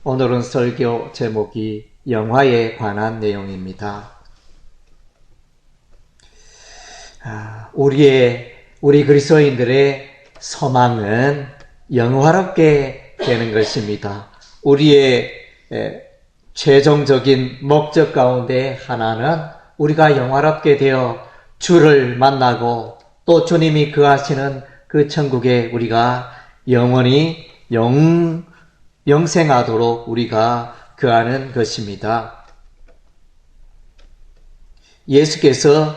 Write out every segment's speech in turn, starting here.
오늘은 설교 제목이 영화에 관한 내용입니다. 우리 그리스도인들의 소망은 영화롭게 되는 것입니다. 우리의 최종적인 목적 가운데 하나는 우리가 영화롭게 되어 주를 만나고 또 주님이 거하시는 그 천국에 우리가 영원히 영생하도록 우리가 거하는 것입니다. 예수께서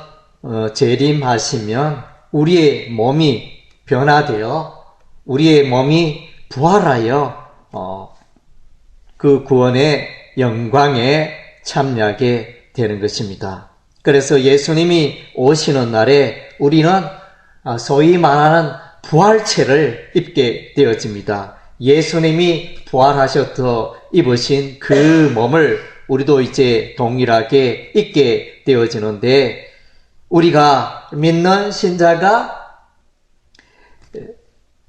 재림하시면 우리의 몸이 변화되어 우리의 몸이 부활하여 그 구원의 영광에 참여하게 되는 것입니다. 그래서 예수님이 오시는 날에 우리는 소위 말하는 부활체를 입게 되어집니다. 예수님이 부활하셔서 입으신 그 몸을 우리도 이제 동일하게 입게 되어지는데, 우리가 믿는 신자가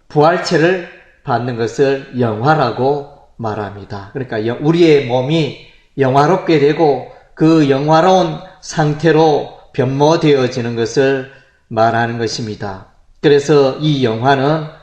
부활체를 받는 것을 영화라고 말합니다. 그러니까 우리의 몸이 영화롭게 되고 그 영화로운 상태로 변모되어지는 것을 말하는 것입니다. 그래서 이 영화는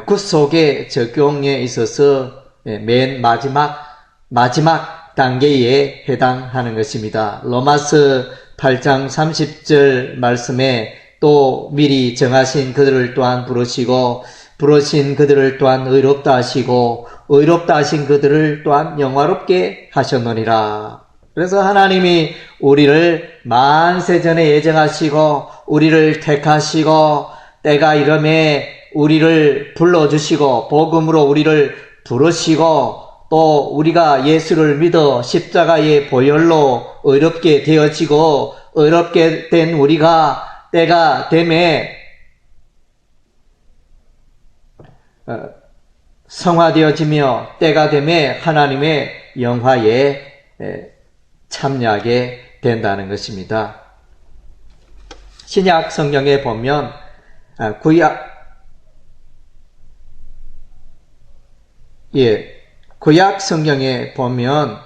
구속의 적용에 있어서 맨 마지막 단계에 해당하는 것입니다. 로마서 8장 30절 말씀에 또 미리 정하신 그들을 또한 부르시고 부르신 그들을 또한 의롭다 하시고 의롭다 하신 그들을 또한 영화롭게 하셨느니라. 그래서 하나님이 우리를 만세전에 예정하시고 우리를 택하시고 때가 이름에 우리를 불러주시고 복음으로 우리를 부르시고 또 우리가 예수를 믿어 십자가의 보혈로 의롭게 되어지고 의롭게 된 우리가 때가 됨에 성화되어지며 때가 됨에 하나님의 영화에 참여하게 된다는 것입니다. 신약 성경에 보면 구약 성경에 보면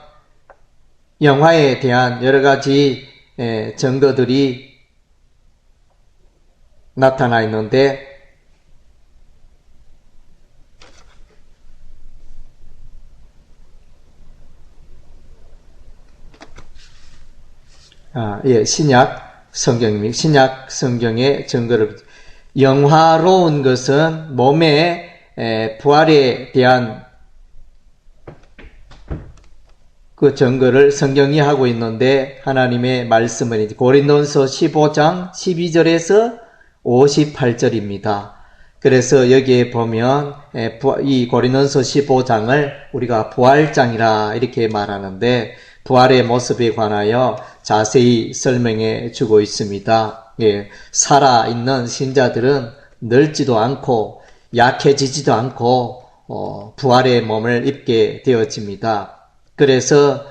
영화에 대한 여러 가지 증거들이 나타나 있는데, 신약 성경의 증거를 영화로운 것은 몸의 부활에 대한 그 증거를 성경이 하고 있는데, 하나님의 말씀은 고린도서 15장 12절에서 58절입니다. 그래서 여기에 보면 이 고린도서 15장을 우리가 부활장이라 이렇게 말하는데, 부활의 모습에 관하여 자세히 설명해 주고 있습니다. 살아있는 신자들은 늙지도 않고 약해지지도 않고 부활의 몸을 입게 되어집니다. 그래서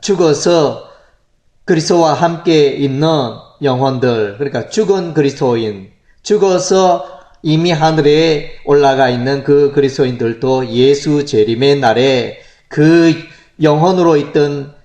죽어서 그리스도와 함께 있는 영혼들, 그러니까 죽은 그리스도인, 죽어서 이미 하늘에 올라가 있는 그 그리스도인들도 예수 재림의 날에 그 영혼으로 있던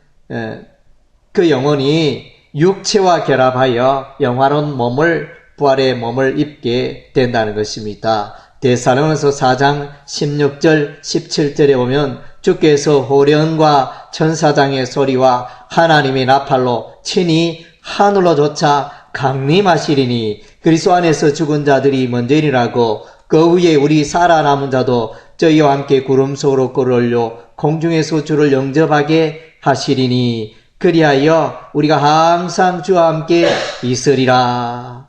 그 영혼이 육체와 결합하여 영화로운 몸을, 부활의 몸을 입게 된다는 것입니다. 데살로니가서 4장 16절 17절에 보면 주께서 호련과 천사장의 소리와 하나님의 나팔로 친히 하늘로 쫓아 강림하시리니 그리스도 안에서 죽은 자들이 먼저 일어나고 그 후에 우리 살아남은 자도 저희와 함께 구름 속으로 끌어올려 공중에서 주를 영접하게 하시리니 그리하여 우리가 항상 주와 함께 있으리라.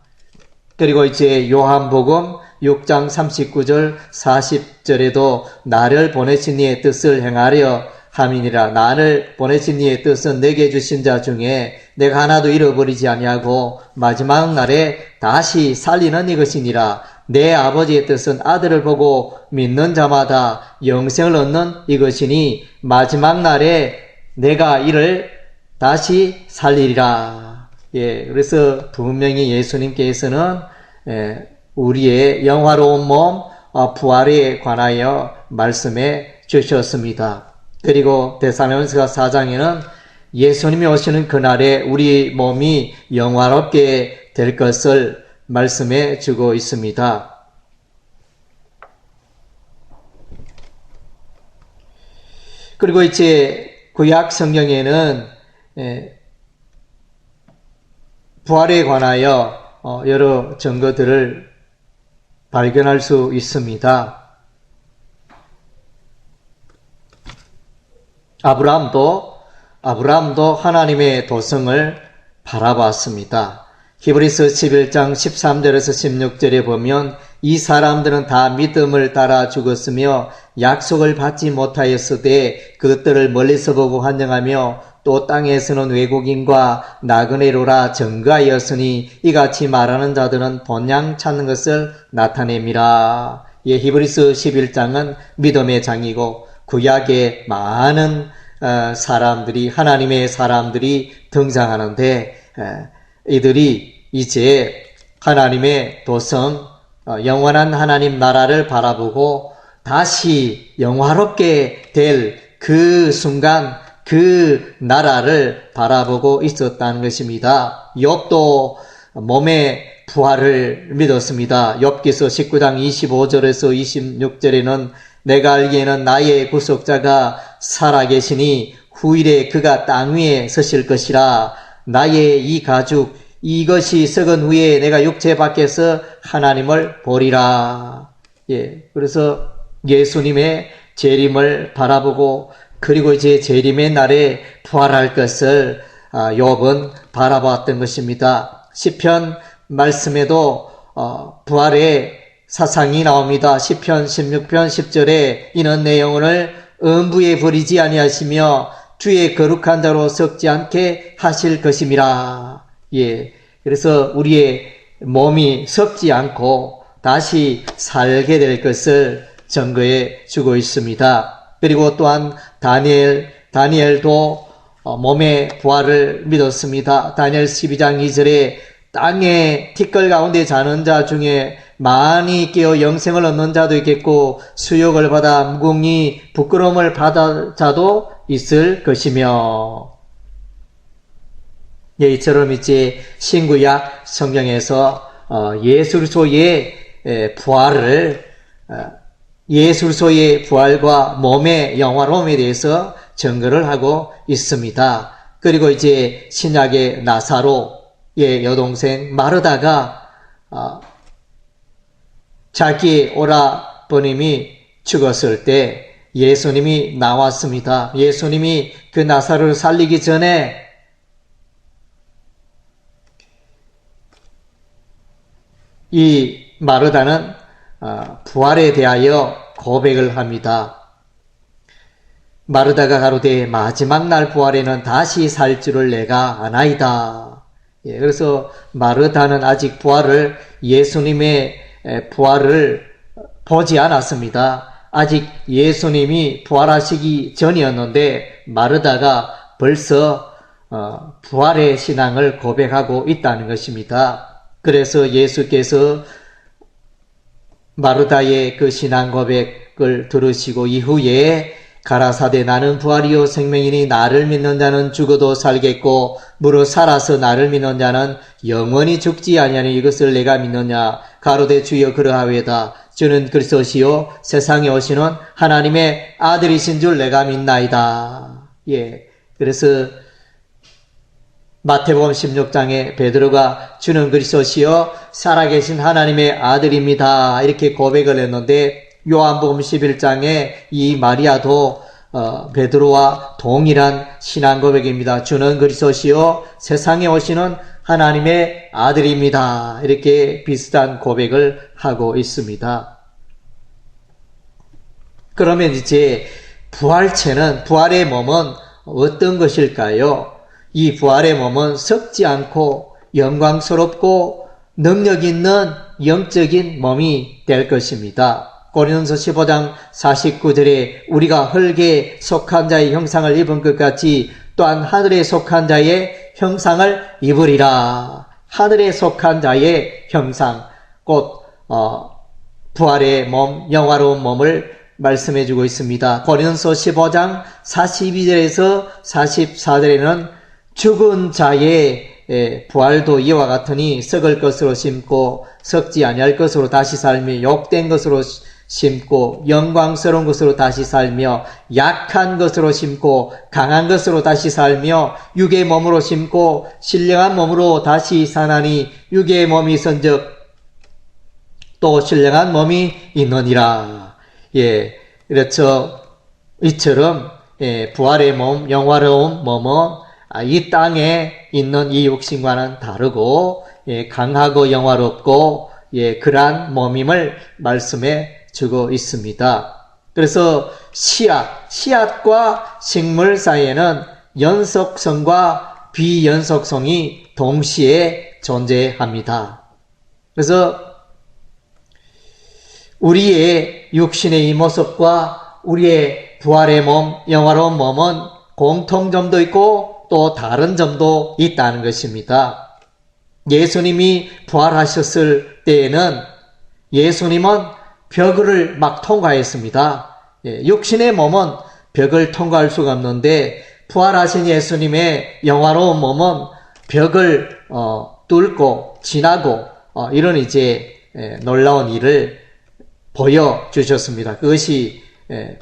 그리고 이제 요한복음 6장 39절 40절에도 나를 보내신 이의 뜻을 행하려 함이니라. 나를 보내신 이의 뜻은 내게 주신 자 중에 내가 하나도 잃어버리지 아니하고 마지막 날에 다시 살리는 이것이니라. 내 아버지의 뜻은 아들을 보고 믿는 자마다 영생을 얻는 이것이니 마지막 날에 내가 이를 다시 살리리라. 그래서 분명히 예수님께서는 우리의 영화로운 몸, 부활에 관하여 말씀해 주셨습니다. 그리고 데살로니가 4장에는 예수님이 오시는 그날에 우리 몸이 영화롭게 될 것을 말씀해 주고 있습니다. 그리고 이제 구약 성경에는 부활에 관하여 여러 증거들을 발견할 수 있습니다. 아브라함도 하나님의 도성을 바라봤습니다. 히브리서 11장 13절에서 16절에 보면 이 사람들은 다 믿음을 따라 죽었으며 약속을 받지 못하였으되 그것들을 멀리서 보고 환영하며 또 땅에서는 외국인과 나그네로라 증거하였으니 이같이 말하는 자들은 본향 찾는 것을 나타냅니다. 히브리서 11장은 믿음의 장이고 구약에 많은 사람들이 하나님의 사람들이 등장하는데 이들이 이제 하나님의 도성 영원한 하나님 나라를 바라보고 다시 영화롭게 될 그 순간 그 나라를 바라보고 있었다는 것입니다. 욥도 몸의 부활을 믿었습니다. 욥기서 19장 25절에서 26절에는 내가 알기에는 나의 구속자가 살아계시니 후일에 그가 땅 위에 서실 것이라. 나의 이 가죽 이것이 썩은 후에 내가 육체 밖에서 하나님을 보리라. 그래서 예수님의 재림을 바라보고 그리고 이제 재림의 날에 부활할 것을 욥은 바라보았던 것입니다. 시편 말씀에도 부활의 사상이 나옵니다. 시편 16편 10절에 이는 내 영혼을 음부에 버리지 아니하시며 주의 거룩한 자로 썩지 않게 하실 것임이라. 그래서 우리의 몸이 썩지 않고 다시 살게 될 것을 증거해 주고 있습니다. 그리고 또한 다니엘도 몸의 부활을 믿었습니다. 다니엘 12장 2절에 땅의 티끌 가운데 자는 자 중에 많이 깨어 영생을 얻는 자도 있겠고 수욕을 받아 무궁히 부끄러움을 받아 자도 있을 것이며 이처럼 이제 신구약 성경에서 예수 그리스도의 부활과 몸의 영화로움에 대해서 증거를 하고 있습니다. 그리고 이제 신약의 나사로의 여동생 마르다가 자기 오라버님이 죽었을 때 예수님이 나왔습니다. 예수님이 그 나사로를 살리기 전에 이 마르다는 부활에 대하여 고백을 합니다. 마르다가 가로되 마지막 날 부활에는 다시 살 줄을 내가 아나이다. 그래서 마르다는 아직 예수님의 부활을 보지 않았습니다. 아직 예수님이 부활하시기 전이었는데 마르다가 벌써 부활의 신앙을 고백하고 있다는 것입니다. 그래서 예수께서 마르다의 그 신앙 고백을 들으시고 이후에 가라사대 나는 부활이요 생명이니 나를 믿는 자는 죽어도 살겠고 무릇 살아서 나를 믿는 자는 영원히 죽지 아니하니 이것을 내가 믿느냐. 가로되 주여 그러하외다. 주는 그리스도시요 세상에 오시는 하나님의 아들이신 줄 내가 믿나이다. 그래서 마태복음 16장에 베드로가 주는 그리스도시요 살아계신 하나님의 아들입니다. 이렇게 고백을 했는데 요한복음 11장에 이 마리아도 베드로와 동일한 신앙 고백입니다. 주는 그리스도시요 세상에 오시는 하나님의 아들입니다. 이렇게 비슷한 고백을 하고 있습니다. 그러면 이제 부활의 몸은 어떤 것일까요? 이 부활의 몸은 썩지 않고 영광스럽고 능력 있는 영적인 몸이 될 것입니다. 고린도서 15장 49절에 우리가 흙에 속한 자의 형상을 입은 것 같이 또한 하늘에 속한 자의 형상을 입으리라. 하늘에 속한 자의 형상, 곧 부활의 몸, 영화로운 몸을 말씀해 주고 있습니다. 고린도서 15장 42절에서 44절에는 죽은 자의 부활도 이와 같으니 썩을 것으로 심고 썩지 아니할 것으로 다시 살며 욕된 것으로 심고 영광스러운 것으로 다시 살며 약한 것으로 심고 강한 것으로 다시 살며 육의 몸으로 심고 신령한 몸으로 다시 사나니 육의 몸이 있은즉 또 신령한 몸이 있느니라. 그렇죠. 이처럼 부활의 몸, 영화로운 몸은 이 땅에 있는 이 육신과는 다르고 강하고 영화롭고 그러한 몸임을 말씀해 주고 있습니다. 그래서 씨앗과 식물 사이에는 연속성과 비연속성이 동시에 존재합니다. 그래서 우리의 육신의 이 모습과 우리의 부활의 몸, 영화로운 몸은 공통점도 있고 또 다른 점도 있다는 것입니다. 예수님이 부활하셨을 때에는 예수님은 벽을 막 통과했습니다. 육신의 몸은 벽을 통과할 수가 없는데 부활하신 예수님의 영화로운 몸은 벽을 뚫고 지나고 이런 놀라운 일을 보여주셨습니다. 그것이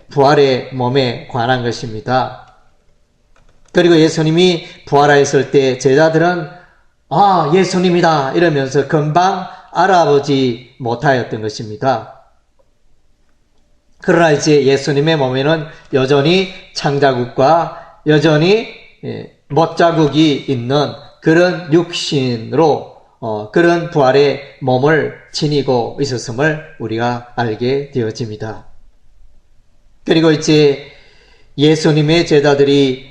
부활의 몸에 관한 것입니다. 그리고 예수님이 부활하였을 때 제자들은 예수님이다 이러면서 금방 알아보지 못하였던 것입니다. 그러나 예수님의 몸에는 여전히 창자국과 여전히 못자국이 있는 그런 육신으로 그런 부활의 몸을 지니고 있었음을 우리가 알게 되어집니다. 그리고 예수님의 제자들이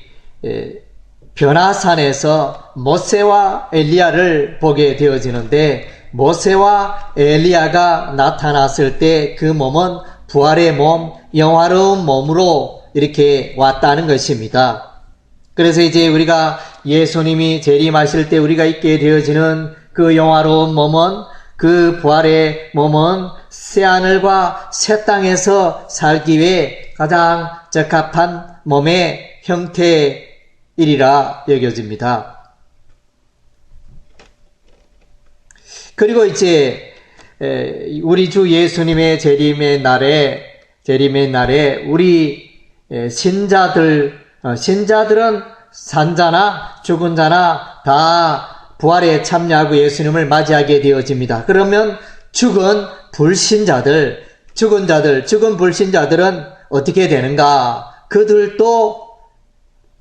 변화산에서 모세와 엘리야를 보게 되어지는데 모세와 엘리야가 나타났을 때 그 몸은 부활의 몸, 영화로운 몸으로 이렇게 왔다는 것입니다. 그래서 우리가 예수님이 재림하실 때 우리가 있게 되어지는 그 영화로운 몸은 그 부활의 몸은 새하늘과 새 땅에서 살기 위해 가장 적합한 몸의 형태이리라 여겨집니다. 그리고 우리 주 예수님의 재림의 날에 우리 신자들은 산자나 죽은 자나 다 부활에 참여하고 예수님을 맞이하게 되어집니다. 그러면 죽은 불신자들은 어떻게 되는가? 그들도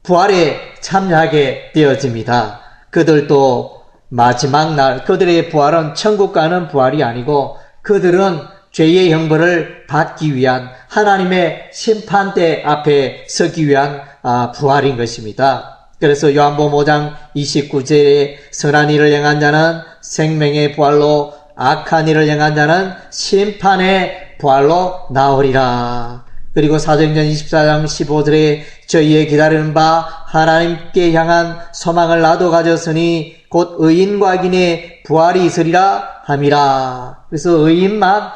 부활에 참여하게 되어집니다. 그들도 마지막 날, 그들의 부활은 천국 가는 부활이 아니고 그들은 죄의 형벌을 받기 위한 하나님의 심판대 앞에 서기 위한 부활인 것입니다. 그래서 요한복음 5장 29절에 선한 일을 행한 자는 생명의 부활로 악한 일을 행한 자는 심판의 부활로 나오리라. 그리고 사도행전 24장 15절에 저희의 기다리는 바 하나님께 향한 소망을 나도 가졌으니 곧 의인과 악인의 부활이 있으리라 함이라. 그래서 의인만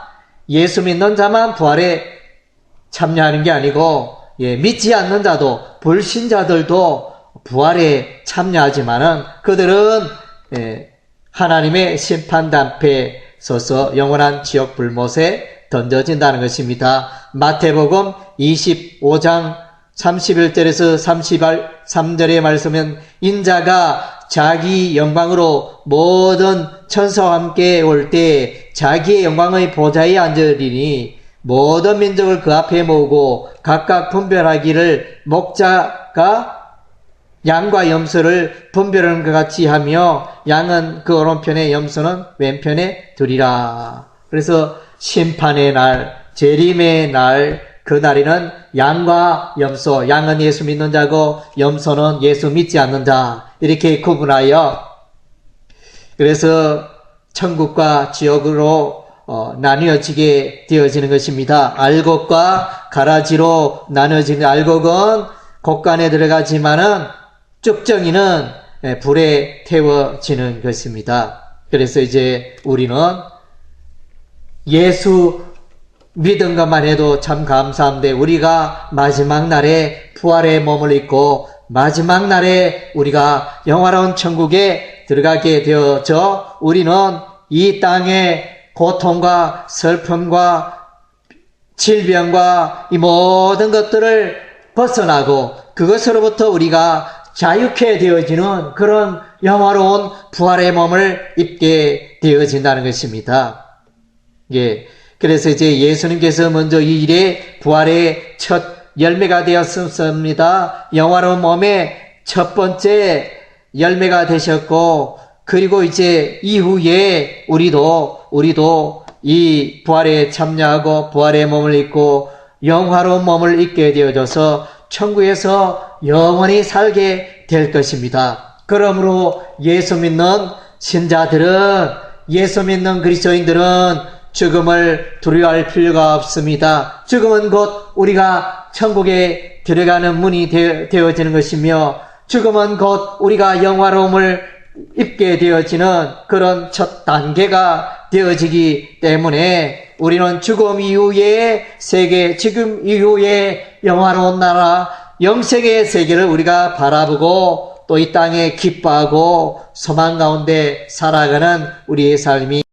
예수 믿는 자만 부활에 참여하는 게 아니고 믿지 않는 자도 불신자들도 부활에 참여하지만은 그들은 하나님의 심판대 앞에 서서 영원한 지옥 불못에 던져진다는 것입니다. 마태복음 25장 31절에서 33절의 말씀은 인자가 자기 영광으로 모든 천사와 함께 올 때 자기의 영광의 보좌에 앉으리니 모든 민족을 그 앞에 모으고 각각 분별하기를 목자가 양과 염소를 분별하는 것 같이 하며 양은 그 오른편에 염소는 왼편에 두리라. 그래서 심판의 날, 재림의 날, 그 날에는 양과 염소, 양은 예수 믿는 자고 염소는 예수 믿지 않는 자 이렇게 구분하여 그래서 천국과 지옥으로 나뉘어지게 되어지는 것입니다. 알곡과 가라지로 나눠지는 알곡은 곡간에 들어가지만은 쭉정이는 불에 태워지는 것입니다. 그래서 우리는 예수 믿은 것만 해도 참 감사한데 우리가 마지막 날에 부활의 몸을 입고 마지막 날에 우리가 영화로운 천국에 들어가게 되어져 우리는 이 땅의 고통과 슬픔과 질병과 이 모든 것들을 벗어나고 그것으로부터 우리가 자유케 되어지는 그런 영화로운 부활의 몸을 입게 되어진다는 것입니다. 예. 그래서 이제 예수님께서 먼저 이 일에 부활의 첫 열매가 되었습니다. 영화로운 몸의 첫 번째 열매가 되셨고, 그리고 이제 이후에 우리도 이 부활에 참여하고 부활의 몸을 입고 영화로운 몸을 입게 되어져서 천국에서 영원히 살게 될 것입니다. 그러므로 예수 믿는 신자들은, 예수 믿는 그리스도인들은 죽음을 두려워할 필요가 없습니다. 죽음은 곧 우리가 천국에 들어가는 문이 되어지는 것이며, 죽음은 곧 우리가 영화로움을 입게 되어지는 그런 첫 단계가 되어지기 때문에 우리는 죽음 이후의 세계, 죽음 이후의 영화로운 나라, 영생의 세계를 우리가 바라보고 또 이 땅에 기뻐하고 소망 가운데 살아가는 우리의 삶이